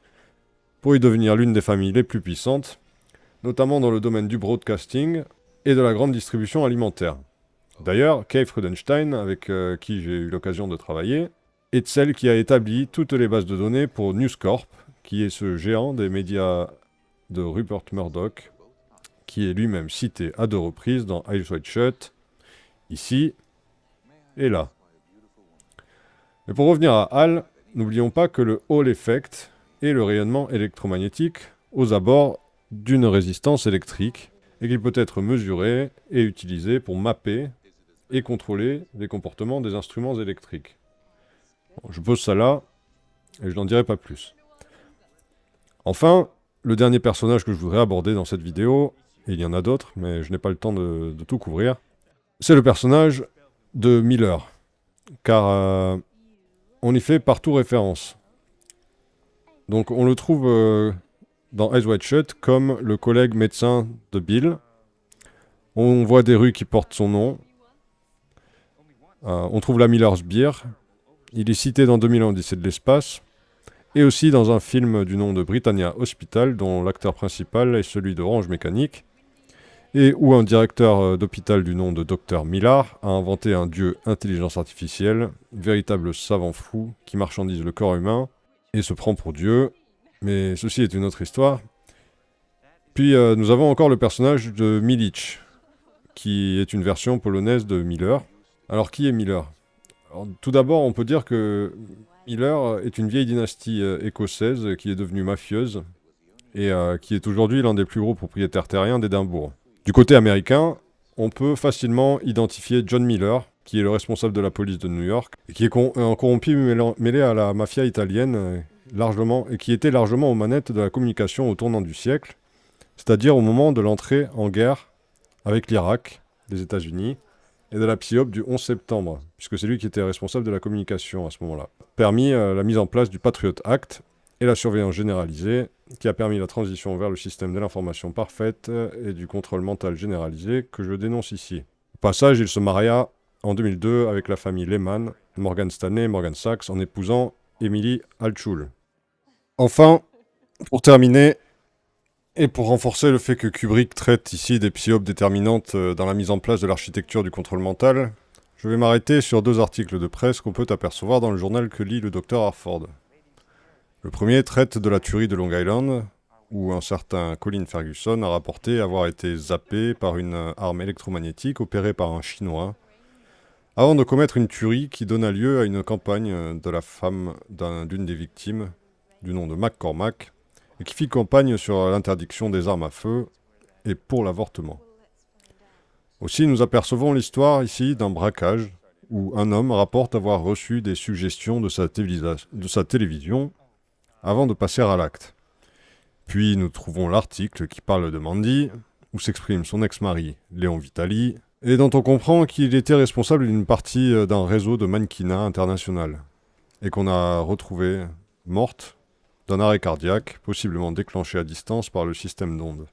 Speaker 1: pour y devenir l'une des familles les plus puissantes, notamment dans le domaine du broadcasting et de la grande distribution alimentaire. D'ailleurs, Kay Freudenstein, avec qui j'ai eu l'occasion de travailler, est celle qui a établi toutes les bases de données pour News Corp, qui est ce géant des médias de Rupert Murdoch, qui est lui-même cité à 2 reprises dans Eyes Wide Shut, ici et là. Mais pour revenir à HAL, n'oublions pas que le Hall Effect est le rayonnement électromagnétique aux abords d'une résistance électrique et qu'il peut être mesuré et utilisé pour mapper et contrôler les comportements des instruments électriques. Bon, je pose ça là et je n'en dirai pas plus. Enfin, le dernier personnage que je voudrais aborder dans cette vidéo, et il y en a d'autres, mais je n'ai pas le temps de tout couvrir, c'est le personnage de Miller, car on y fait partout référence. Donc on le trouve dans Eyes Wide Shut comme le collègue médecin de Bill. On voit des rues qui portent son nom. On trouve la Miller's Beer. Il est cité dans 2000 ans Odyssée de l'espace. Et aussi dans un film du nom de Britannia Hospital, dont l'acteur principal est celui d'Orange Mécanique, et où un directeur d'hôpital du nom de Dr Millar a inventé un dieu intelligence artificielle, véritable savant fou qui marchandise le corps humain et se prend pour Dieu, mais ceci est une autre histoire. Puis nous avons encore le personnage de Milic, qui est une version polonaise de Miller. Alors qui est Miller ? Alors, tout d'abord, on peut dire que Miller est une vieille dynastie écossaise qui est devenue mafieuse et qui est aujourd'hui l'un des plus gros propriétaires terriens d'Édimbourg. Du côté américain, on peut facilement identifier John Miller, qui est le responsable de la police de New York, et qui est un corrompu mêlé à la mafia italienne, et qui était largement aux manettes de la communication au tournant du siècle, c'est-à-dire au moment de l'entrée en guerre avec l'Irak, les États-Unis, et de la PSYOP du 11 septembre, puisque c'est lui qui était responsable de la communication à ce moment-là. Permis la mise en place du Patriot Act et la surveillance généralisée, qui a permis la transition vers le système de l'information parfaite et du contrôle mental généralisé que je dénonce ici. Au passage, il se maria en 2002 avec la famille Lehman, Morgan Stanley et Morgan Sachs, en épousant Emily Altschul. Enfin, pour terminer, et pour renforcer le fait que Kubrick traite ici des psyopes déterminantes dans la mise en place de l'architecture du contrôle mental, je vais m'arrêter sur 2 articles de presse qu'on peut apercevoir dans le journal que lit le Dr Harford. Le premier traite de la tuerie de Long Island, où un certain Colin Ferguson a rapporté avoir été zappé par une arme électromagnétique opérée par un Chinois, avant de commettre une tuerie qui donna lieu à une campagne de la femme d'une des victimes, du nom de McCormack, et qui fit campagne sur l'interdiction des armes à feu et pour l'avortement. Aussi, nous apercevons l'histoire ici d'un braquage où un homme rapporte avoir reçu des suggestions de sa télévision avant de passer à l'acte. Puis nous trouvons l'article qui parle de Mandy, où s'exprime son ex-mari, Léon Vitali, et dont on comprend qu'il était responsable d'une partie d'un réseau de mannequinat international, et qu'on a retrouvée morte d'un arrêt cardiaque, possiblement déclenché à distance par le système d'ondes.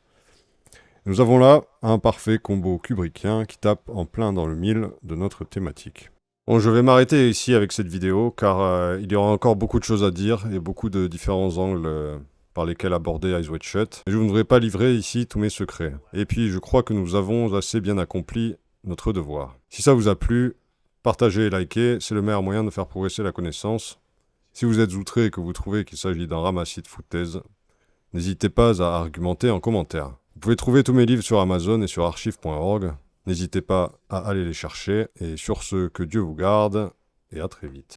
Speaker 1: Nous avons là un parfait combo kubrickien qui tape en plein dans le mille de notre thématique. Bon, je vais m'arrêter ici avec cette vidéo, car il y aura encore beaucoup de choses à dire et beaucoup de différents angles par lesquels aborder Eyes Wide Shut. Je ne voudrais pas livrer ici tous mes secrets. Et puis, je crois que nous avons assez bien accompli notre devoir. Si ça vous a plu, partagez et likez, c'est le meilleur moyen de faire progresser la connaissance. Si vous êtes outré et que vous trouvez qu'il s'agit d'un ramassis de foutaise, n'hésitez pas à argumenter en commentaire. Vous pouvez trouver tous mes livres sur Amazon et sur archive.org. N'hésitez pas à aller les chercher. Et sur ce, que Dieu vous garde et à très vite.